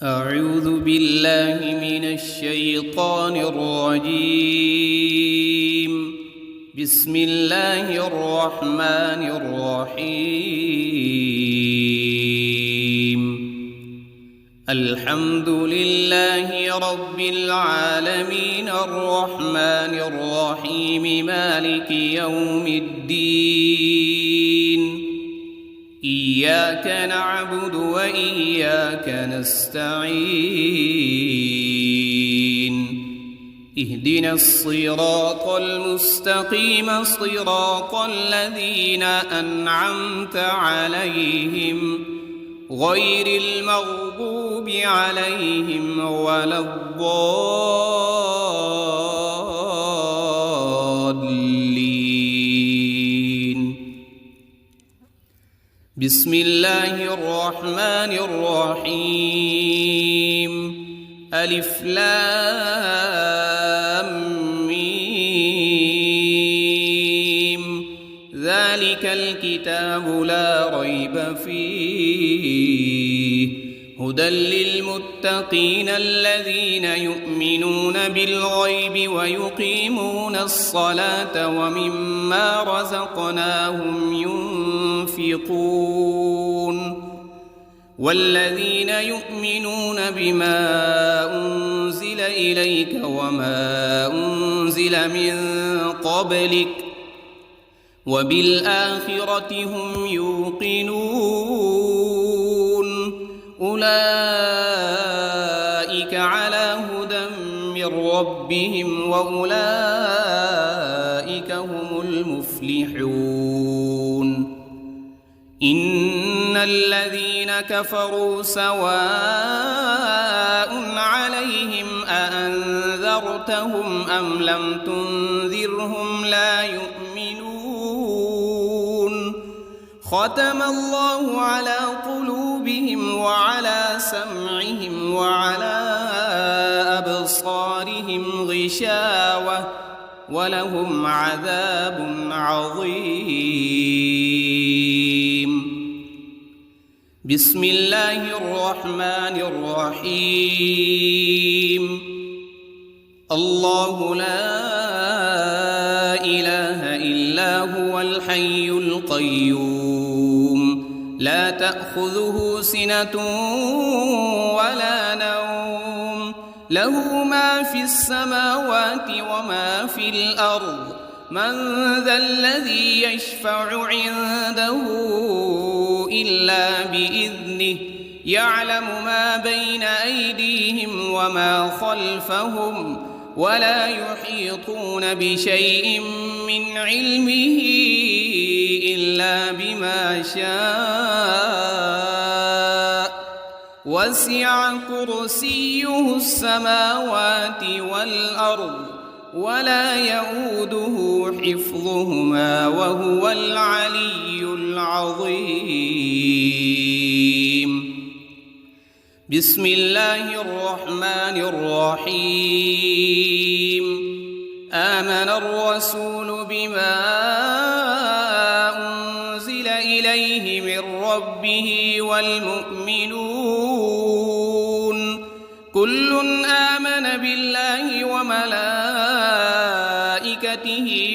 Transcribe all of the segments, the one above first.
أعوذ بالله من الشيطان الرجيم. بسم الله الرحمن الرحيم. الحمد لله رب العالمين الرحمن الرحيم مالك يوم الدين. إياك نعبد وإياك نستعين. اهدنا الصراط المستقيم صراط الذين أنعمت عليهم غير المغضوب عليهم ولا الضالين. بسم الله الرحمن الرحيم. ألف لام ميم. ذلك الكتاب لا ريب فيه هدى للمتقين الذين يؤمنون بالغيب ويقيمون الصلاة ومما رزقناهم ينفقون. والذين يؤمنون بما أنزل إليك وما أنزل من قبلك وبالآخرة هم يوقنون. أولئك على هدى من ربهم وأولئك هم المفلحون. إن الذين كفروا سواء عليهم أأنذرتهم أم لم تنذرهم لا يؤمنون. ختم الله على قلوبهم وعلى سمعهم وعلى أبصارهم غشاوة ولهم عذاب عظيم. بسم الله الرحمن الرحيم. الله لا إله إلا هو الحي القيوم لا تأخذه سنة ولا نوم له ما في السماوات وما في الأرض. من ذا الذي يشفع عنده إلا بإذنه يعلم ما بين أيديهم وما خلفهم ولا يحيطون بشيء من علمه إلا بما شاء. وسع كرسيه السماوات والأرض ولا يؤوده حفظهما وهو العلي العظيم. بسم الله الرحمن الرحيم. آمن الرسول بما أنزل إليه من ربه والمؤمنون كل آمن بالله وملائكته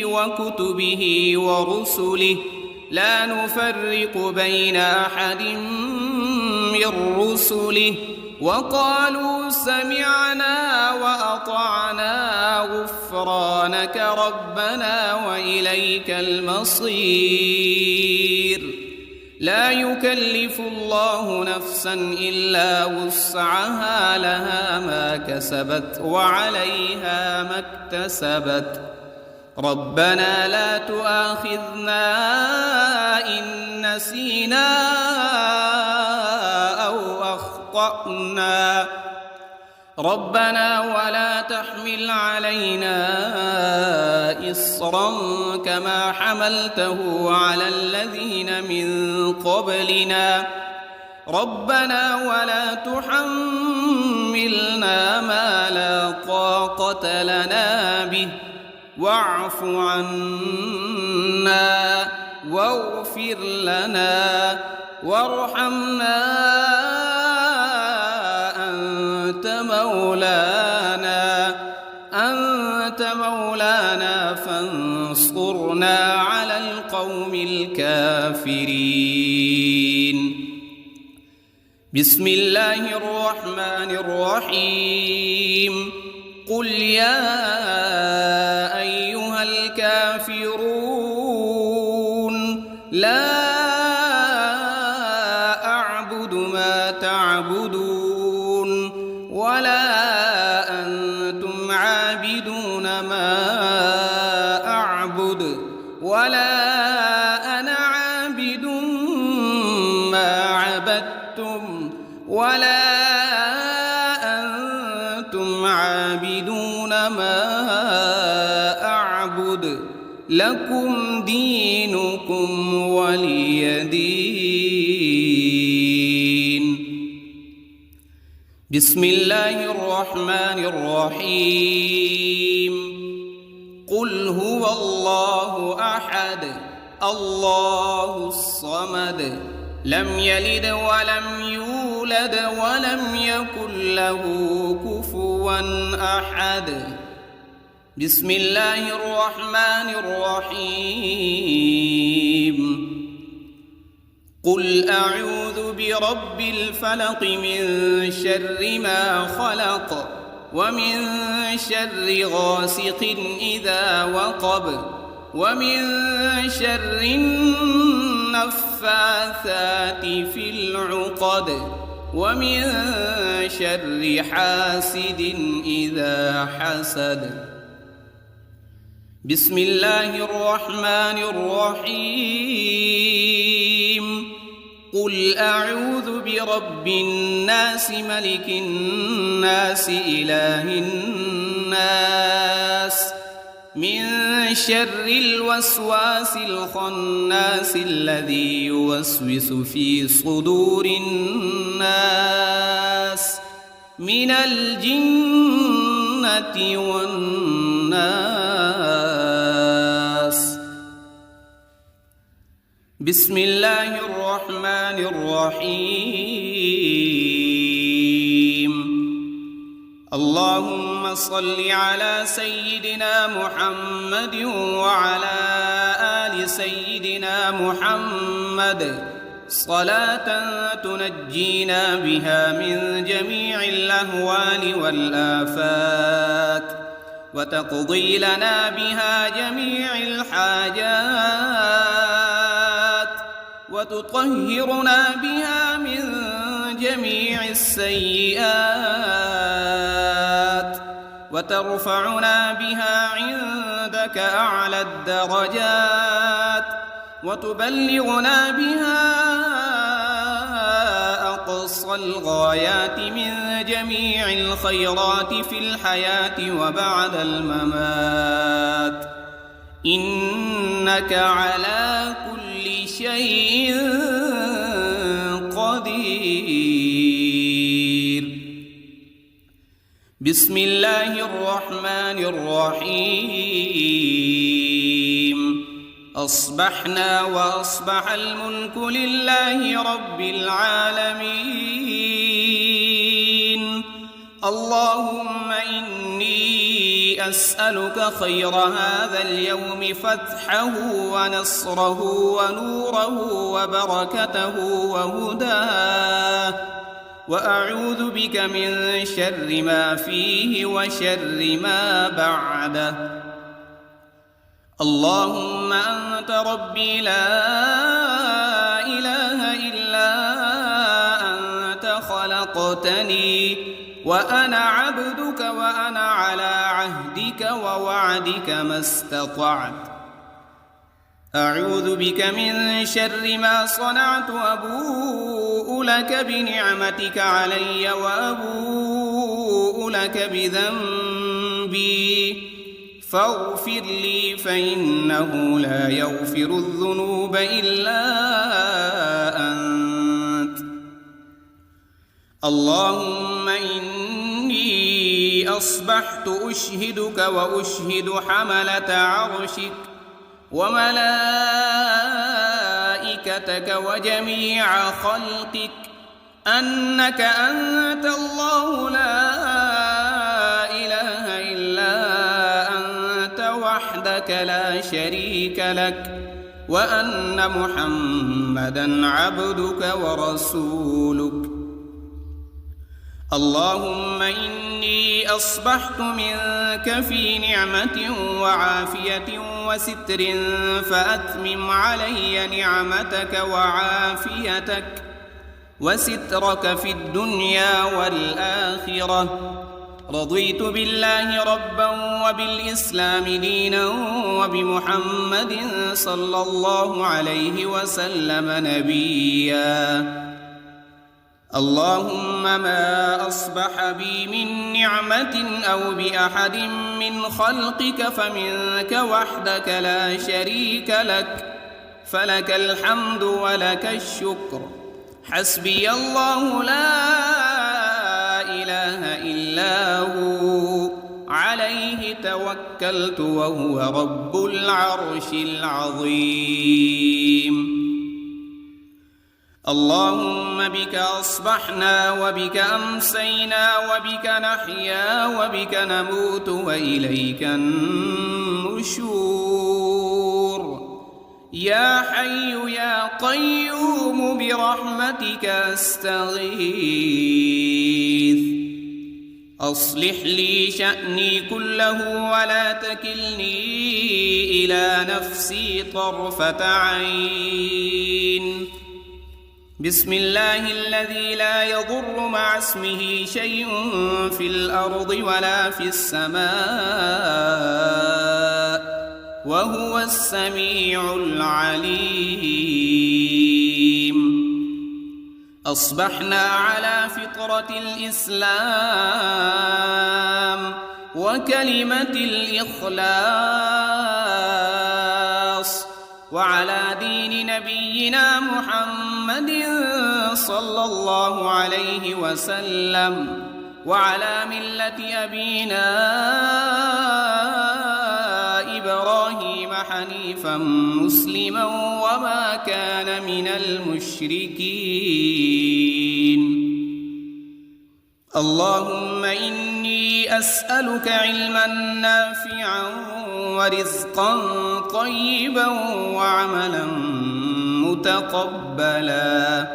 وكتبه ورسله لا نفرق بين أحد من رسله وقالوا سمعنا وأطعنا غفرانك ربنا وإليك المصير. لا يكلف الله نفسا إلا وسعها لها ما كسبت وعليها ما اكتسبت. ربنا لا تؤاخذنا إن نسينا أو أخطأنا. ربنا ولا تحمل علينا إصرا كما حملته على الذين من قبلنا. ربنا ولا تحملنا ما لا طاقة لنا به واعف عنا واغفر لنا وارحمنا مولانا فانصرنا على القوم الكافرين. بسم الله الرحمن الرحيم. قل يا أيها الكافرون لا أعبد ما تعبدون ولا أنتم عابدون ما أعبد ولا أنا عابد ما عبدتم ولا أنتم عابدون ما أعبد لكم دينكم ولي دين. بسم الله الرحمن الرحيم. قل هو الله أحد الله الصمد لم يلد ولم يولد ولم يكن له كفوا أحد. بسم الله الرحمن الرحيم. قل أعوذ برب الفلق من شر ما خلق ومن شر غاسق إذا وقب ومن شر النفاثات في العقد ومن شر حاسد إذا حسد. بسم الله الرحمن الرحيم. قل أعوذ برب الناس ملك الناس إله الناس من شر الوسواس الخناس الذي يوسوس في صدور الناس من الجنة والناس. بسم الله الرحمن الرحيم. اللهم صل على سيدنا محمد وعلى آل سيدنا محمد صلاة تنجينا بها من جميع الأهوال والآفات وتقضي لنا بها جميع الحاجات وتطهرنا بها من جميع السيئات وترفعنا بها عندك أعلى الدرجات وتبلغنا بها أقصى الغايات من جميع الخيرات في الحياة وبعد الممات إنك على كل شيء قدير. بسم الله الرحمن الرحيم. أصبحنا وأصبح الملك لله رب العالمين. اللهم إني أسألك خير هذا اليوم فتحه ونصره ونوره وبركته وهداه وأعوذ بك من شر ما فيه وشر ما بعده. اللهم أنت ربي لا إله إلا أنت خلقتني وأنا عبدك وأنا على عهدك ووعدك ما استطعت. أعوذ بك من شر ما صنعت أبوء لك بنعمتك علي وأبوء لك بذنبي فاغفر لي فإنه لا يغفر الذنوب إلا أنت. اللهم إني أصبحت أشهدك وأشهد حملة عرشك وملائكتك وجميع خلقك أنك أنت الله لا وحدك لا شريك لك وأن محمدًا عبدك ورسولك. اللهم إني أصبحت منك في نعمة وعافية وستر، فأتمم علي نعمتك وعافيتك وسترك في الدنيا والآخرة. رضيت بالله ربا وبالإسلام دينا وبمحمد صلى الله عليه وسلم نبيا. اللهم ما أصبح بي من نعمة أو بأحد من خلقك فمنك وحدك لا شريك لك، فلك الحمد ولك الشكر. حسبي الله لا إله إلا هو، عليه توكلت وهو رب العرش العظيم. اللهم بك أصبحنا وبك أمسينا وبك نحيا وبك نموت وإليك النشور. يا حي يا قيوم برحمتك أستغيث. أصلح لي شأني كله ولا تكلني إلى نفسي طرفة عين. بسم الله الذي لا يضر مع اسمه شيء في الأرض ولا في السماء وهو السميع العليم. أصبحنا على فطرة الإسلام وكلمة الإخلاص، وعلى دين نبينا محمد صلى الله عليه وسلم، وعلى ملة أبينا إبراهيم حنيفا مسلما وما كان من المشركين. اللهم إني أسألك علما نافعا ورزقا طيبا وعملا متقبلا.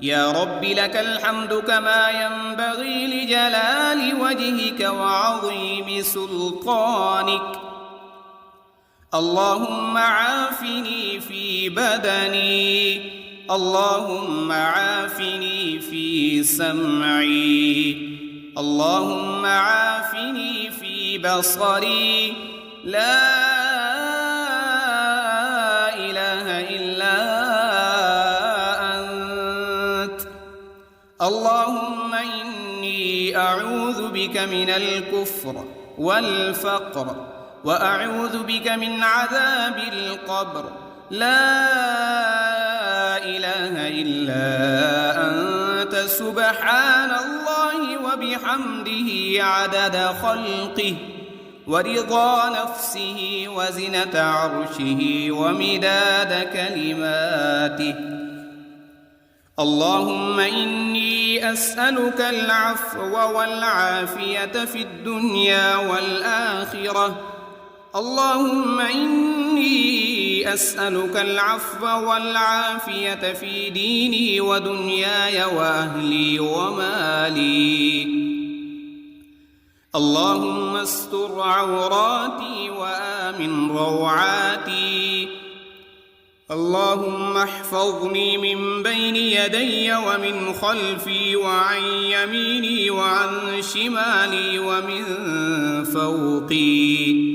يا رب لك الحمد كما ينبغي لجلال وجهك وعظيم سلطانك. اللهم عافني في بدني، اللهم عافني في سمعي، اللهم عافني في بصري. لا إله إلا أنت. اللهم إني أعوذ بك من الكفر والفقر، وأعوذ بك من عذاب القبر. لا إله إلا أنت سبحان الله وبحمده عدد خلقه ورضا نفسه وزنة عرشه ومداد كلماته. اللهم إني أسألك العفو والعافية في الدنيا والآخرة. اللهم إني أسألك العفو والعافية في ديني ودنياي وأهلي ومالي. اللهم استر عوراتي وآمن روعاتي. اللهم احفظني من بين يدي ومن خلفي وعن يميني وعن شمالي ومن فوقي.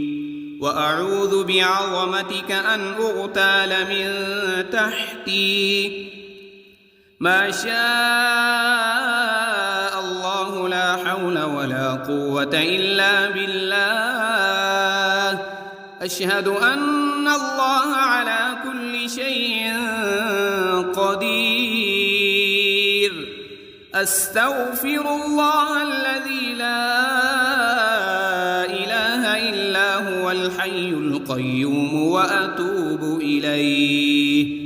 وأعوذ بعظمتك أن أغتال من تحتي. ما شاء الله لا حول ولا قوة إلا بالله. أشهد أن الله على كل شيء قدير. أستغفر الله الذي لا إله إلا هو الحي القيوم وأتوب إليه.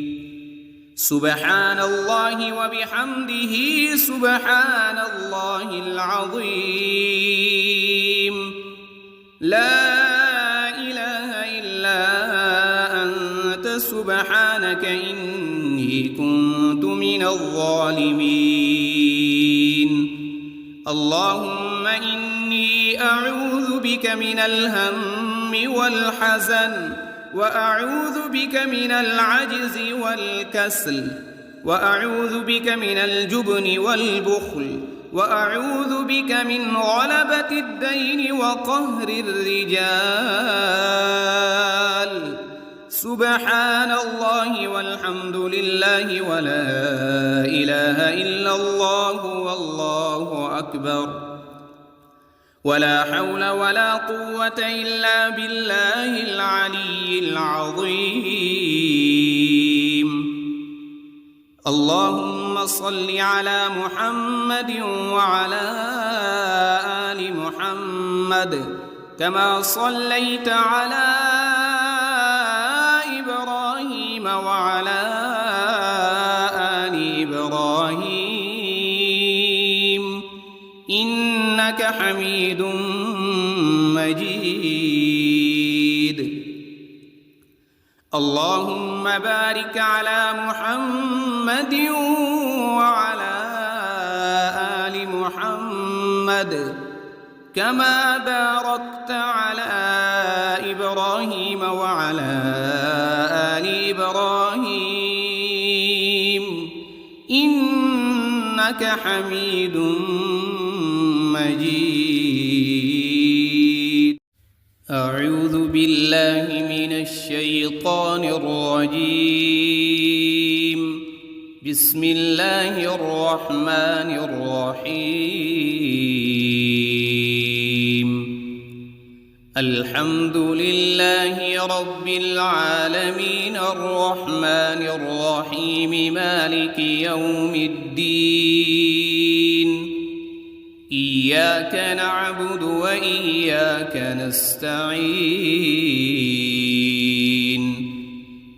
سبحان الله وبحمده سبحان الله العظيم. لا إله إلا كنت من الظالمين اللهم إني أعوذ بك من الهم والحزن وأعوذ بك من العجز والكسل وأعوذ بك من الجبن والبخل وأعوذ بك من غلبة الدين وقهر الرجال سبحان الله والحمد لله ولا إله إلا الله والله أكبر ولا حول ولا قوة إلا بالله العلي العظيم اللهم صل على محمد وعلى آل محمد كما صليت على إبراهيم وعلى آل إبراهيم إنك حميد مجيد اللهم بارك على محمد وعلى آل محمد كما باركت على إبراهيم وعلى آل إبراهيم إنك حميد مجيد أعوذ بالله من الشيطان الرجيم بسم الله الرحمن الرحيم الحمد لله رب العالمين الرحمن الرحيم مالك يوم الدين إياك نعبد وإياك نستعين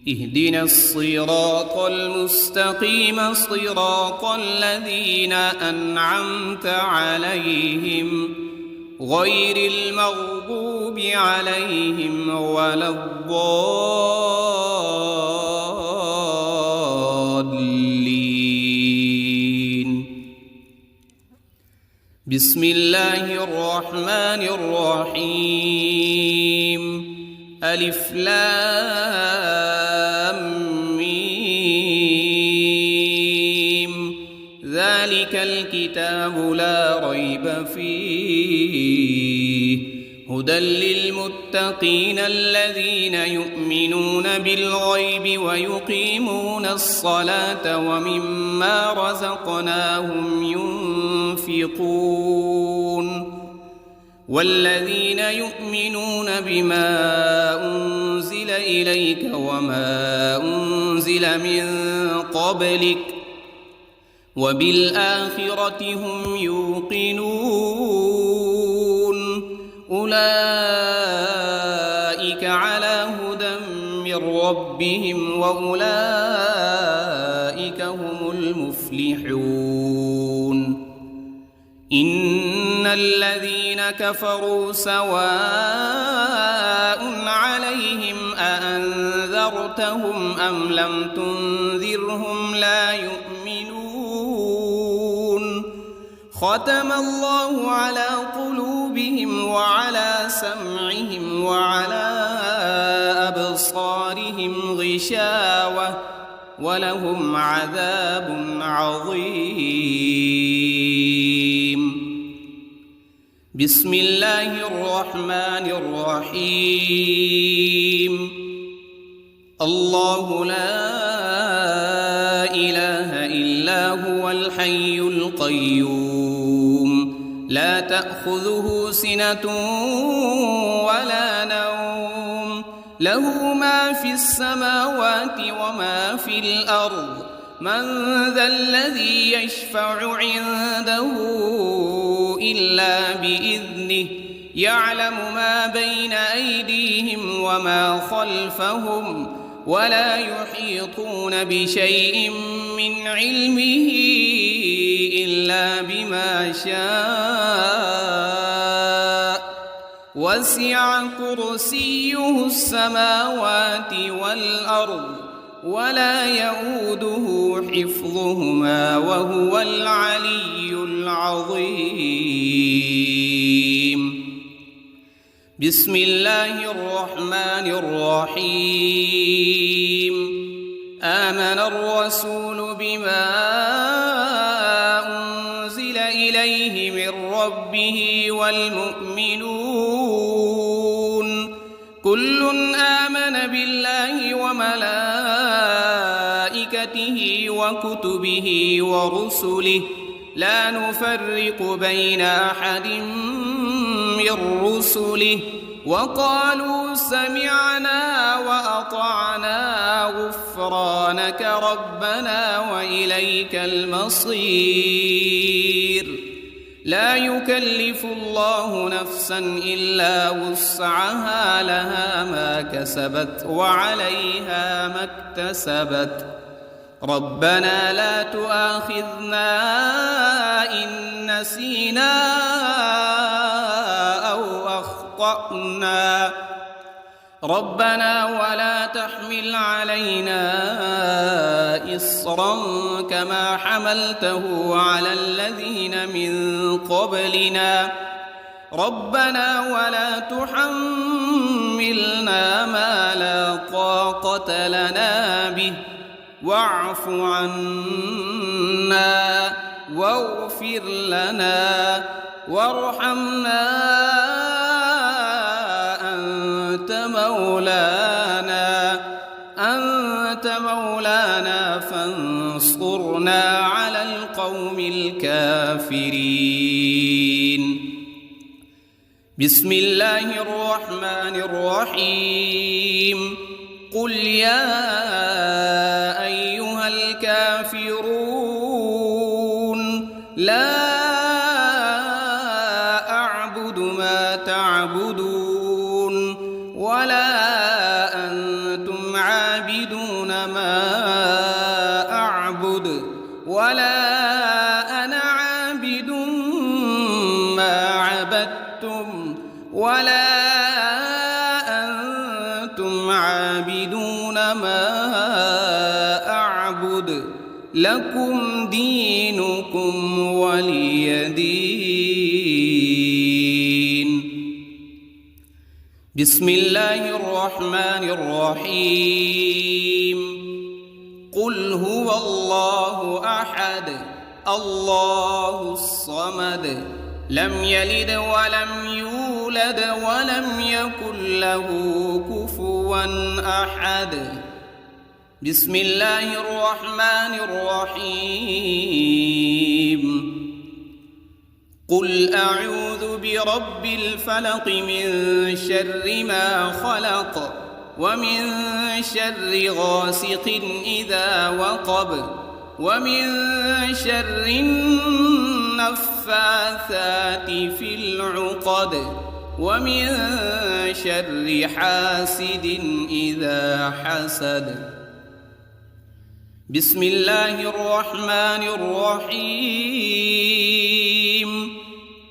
اهدنا الصراط المستقيم صراط الذين أنعمت عليهم غير المغضوب عليهم ولا الضالين بسم الله الرحمن الرحيم ألف لام ميم ذلك الكتاب لا ريب فيه هدى للمتقين الذين يؤمنون بالغيب ويقيمون الصلاة ومما رزقناهم ينفقون والذين يؤمنون بما أنزل إليك وما أنزل من قبلك وبالآخرة هم يوقنون أولئك على هدى من ربهم وأولئك هم المفلحون إن الذين كفروا سواء عليهم أأنذرتهم أم لم تنذرهم لا يؤمنون ختم الله على قلوبهم وعلى سمعهم وعلى أبصارهم غشاوة ولهم عذاب عظيم بسم الله الرحمن الرحيم الله لا إله إلا هو الحي القيوم لا تأخذه سنة ولا نوم له ما في السماوات وما في الأرض من ذا الذي يشفع عنده إلا بإذنه يعلم ما بين أيديهم وما خلفهم ولا يحيطون بشيء من علمه إلا بما شاء وسع كرسيه السماوات والأرض ولا يؤوده حفظهما وهو العلي العظيم. بسم الله الرحمن الرحيم. آمن الرسول بما أنزل إليه من ربه والمؤمنون كل آمن بالله وملائكته وكتبه ورسله لا نفرق بين أحد من رسله وقالوا سمعنا وأطعنا غفرانك ربنا وإليك المصير. لا يكلف الله نفسا إلا وسعها لها ما كسبت وعليها ما اكتسبت. ربنا لا تؤاخذنا إن نسينا أو أخطأنا ربنا ولا تحمل علينا إصرا كما حملته على الذين من قبلنا ربنا ولا تحملنا ما لا طاقة لنا به واعف عنا واغفر لنا وارحمنا أنت مولانا فانصرنا على القوم الكافرين. بسم الله الرحمن الرحيم. قل يا أيها الكافرون لا أعبد ما تعبدون ولا أنتم عابدون ما أعبد ولا أنا عابد ما عبدتم ولا أنتم عابدون ما أعبد لكم دينكم ولي دين. بسم الله الرحمن الرحيم. قل هو الله أحد الله الصمد لم يلد ولم يولد ولم يكن له كفوا أحد. بسم الله الرحمن الرحيم. قل أعوذ برب الفلق من شر ما خلق ومن شر غاسق إذا وقب ومن شر النفاثات في العقد ومن شر حاسد إذا حسد. بسم الله الرحمن الرحيم.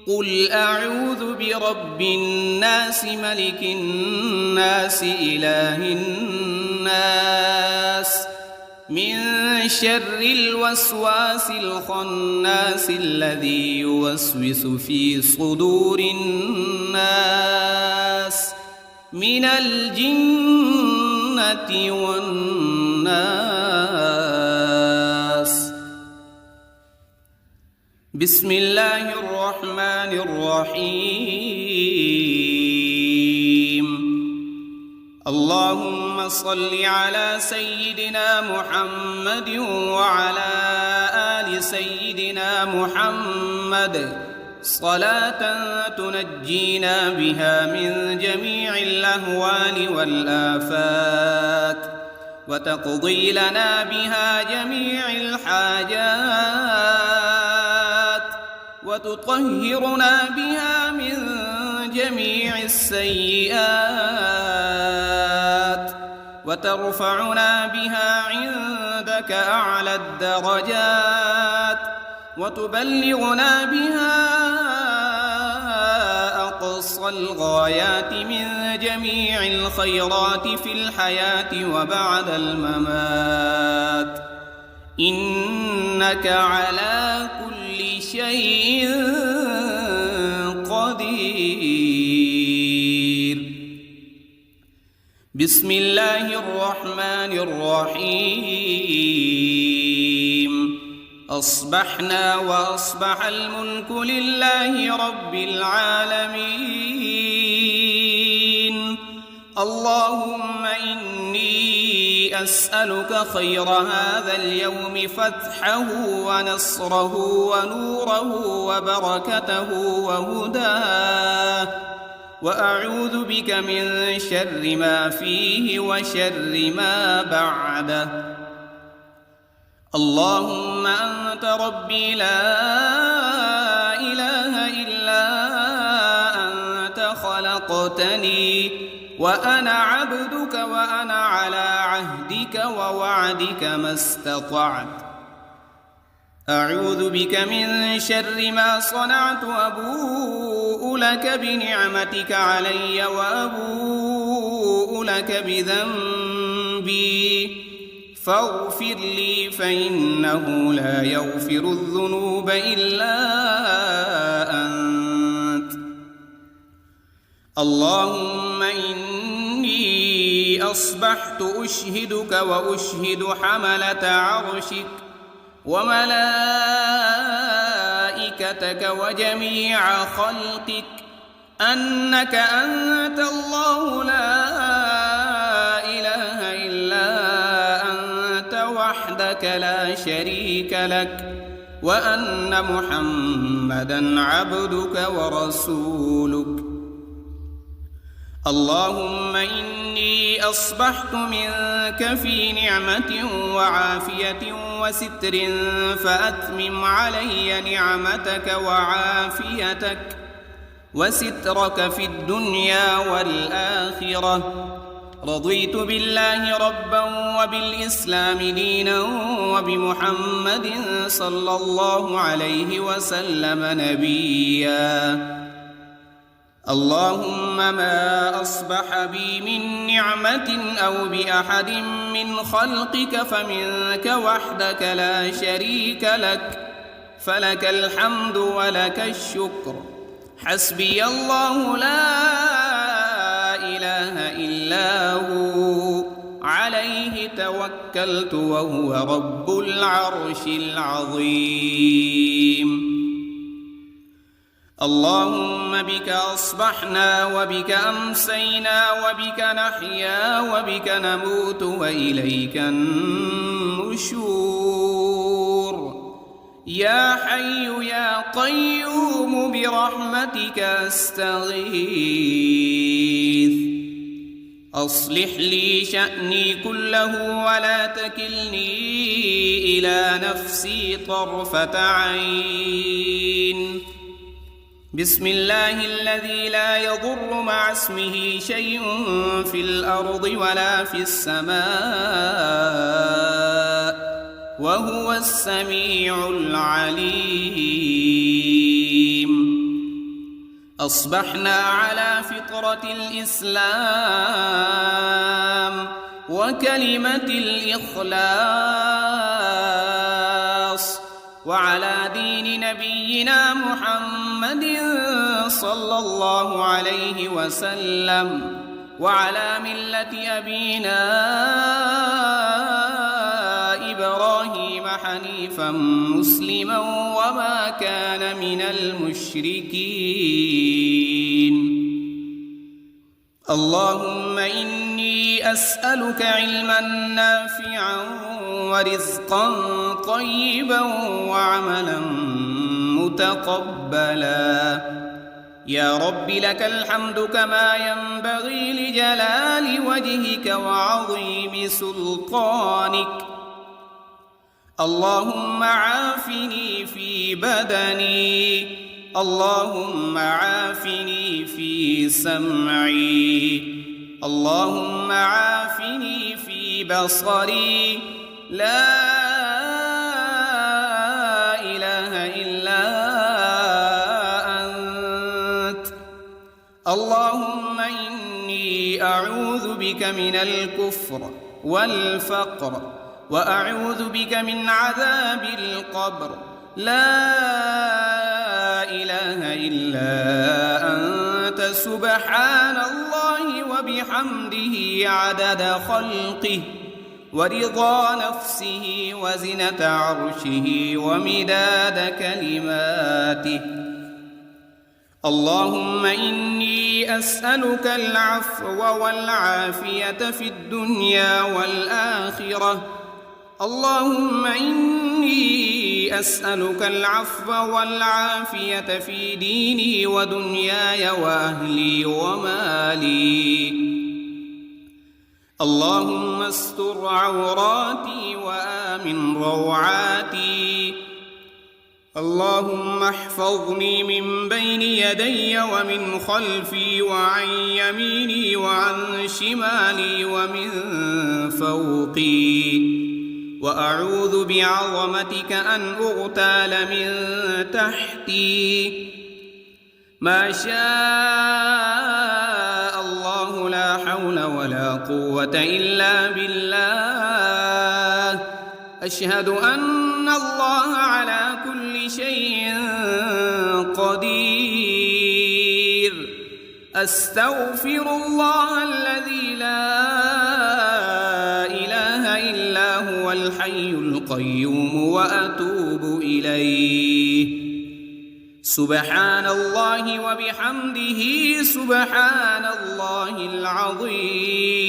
قل أعوذ برب الناس ملك الناس إله الناس من شر الوسواس الخناس الذي يوسوس في صدور الناس من الجنة والناس. بسم الله الرحمن الرحيم. اللهم صل على سيدنا محمد وعلى آل سيدنا محمد صلاة تنجينا بها من جميع الأهوال والآفات وتقضي لنا بها جميع الحاجات وتطهرنا بها من جميع السيئات وترفعنا بها عندك أعلى الدرجات وتبلغنا بها أقصى أقصى الغايات من جميع الخيرات في الحياة وبعد الممات، إنك على كل شيء قدير. بسم الله الرحمن الرحيم. أصبحنا وأصبح الملك لله رب العالمين. اللهم إني أسألك خير هذا اليوم، فتحه ونصره ونوره وبركته وهداه، وأعوذ بك من شر ما فيه وشر ما بعده. اللهم أنت ربي لا إله إلا أنت، خلقتني وأنا عبدك وأنا على عهدك ووعدك ما استطعت. أعوذ بك من شر ما صنعت، أبوء لك بنعمتك علي وأبوء لك بذنبي، فاغفر لي فإنه لا يغفر الذنوب إلا أنت. اللهم إني أصبحت أشهدك وأشهد حملة عرشك وملائكتك وجميع خلقك أنك أنت الله لا إله إلا أنت وحدك لا شريك لك، وأن محمدًا عبدك ورسولك. اللهم إني أصبحت منك في نعمة وعافية وستر، فأتمم علي نعمتك وعافيتك وسترك في الدنيا والآخرة. رضيت بالله ربا وبالإسلام دينا وبمحمد صلى الله عليه وسلم نبيا. اللهم ما أصبح بي من نعمة أو بأحد من خلقك فمنك وحدك لا شريك لك، فلك الحمد ولك الشكر. حسبي الله لا إله إلا هو، عليه توكلت وهو رب العرش العظيم. اللهم بك أصبحنا وبك أمسينا وبك نحيا وبك نموت وإليك النشور. يا حي يا قيوم برحمتك أستغيث. أصلح لي شأني كله ولا تكلني إلى نفسي طرفة عين. بسم الله الذي لا يضر مع اسمه شيء في الأرض ولا في السماء، وهو السميع العليم. أصبحنا على فطرة الإسلام وكلمة الإخلاص، وعلى دين نبينا محمد صلى الله عليه وسلم، وعلى ملة أبينا إبراهيم حنيفا مسلما وما كان من المشركين. اللهم إني أسألك علما نافعا ورزقا طيبا وعملا متقبلا. يا رب لك الحمد كما ينبغي لجلال وجهك وعظيم سلطانك. اللهم عافني في بدني، اللهم عافني في سمعي، اللهم عافني في بصري. لا إله إلا أنت. اللهم إني أعوذ بك من الكفر والفقر وأعوذ بك من عذاب القبر. لا إله إلا أنت سبحان الله وبحمده عدد خلقه ورضا نفسه وزنة عرشه ومداد كلماته. اللهم إني أسألك العفو والعافية في الدنيا والآخرة. اللهم إني أسألك العفو والعافية في ديني ودنياي وأهلي ومالي. اللهم استر عوراتي وآمن روعاتي. اللهم احفظني من بين يدي ومن خلفي وعن يميني وعن شمالي ومن فوقي. وأعوذ بعظمتك أن أغتال من تحتي. ما شاء الله لا حول ولا قوة إلا بالله. أشهد أن الله على كل شيء قدير. أستغفر الله الذي لا إله إلا هو الحي القيوم وأتوب إليه. سبحان الله وبحمده سبحان الله العظيم.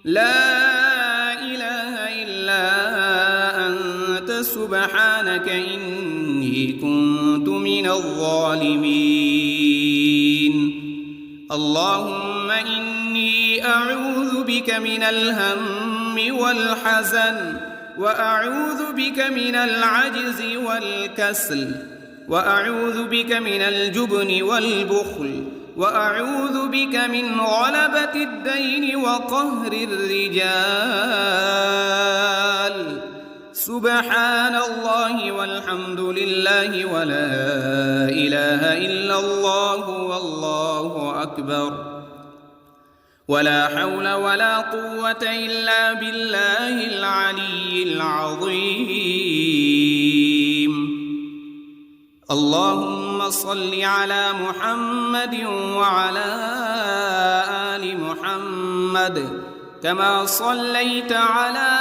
لا إله إلا أنت سبحانك إني كنت من الظالمين. اللهم إني أعوذ بك من الهم والحزن وأعوذ بك من العجز والكسل وأعوذ بك من الجبن والبخل وأعوذ بك من غلبة الدين وقهر الرجال. سبحان الله والحمد لله ولا إله إلا الله والله أكبر. ولا حول ولا قوة إلا بالله العلي العظيم. اللهم صل على محمد وعلى آل محمد كما صليت على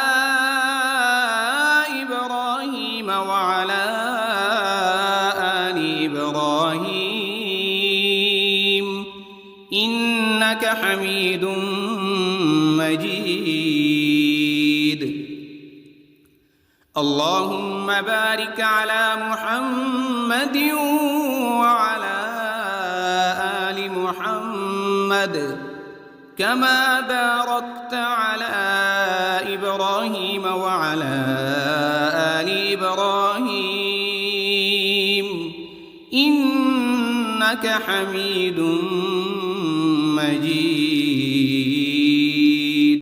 إبراهيم وعلى آل إبراهيم إنك حميد مجيد. اللهم بارك على محمد وعلى آل محمد كما باركت على إبراهيم وعلى آل إبراهيم إنك حميد مجيد.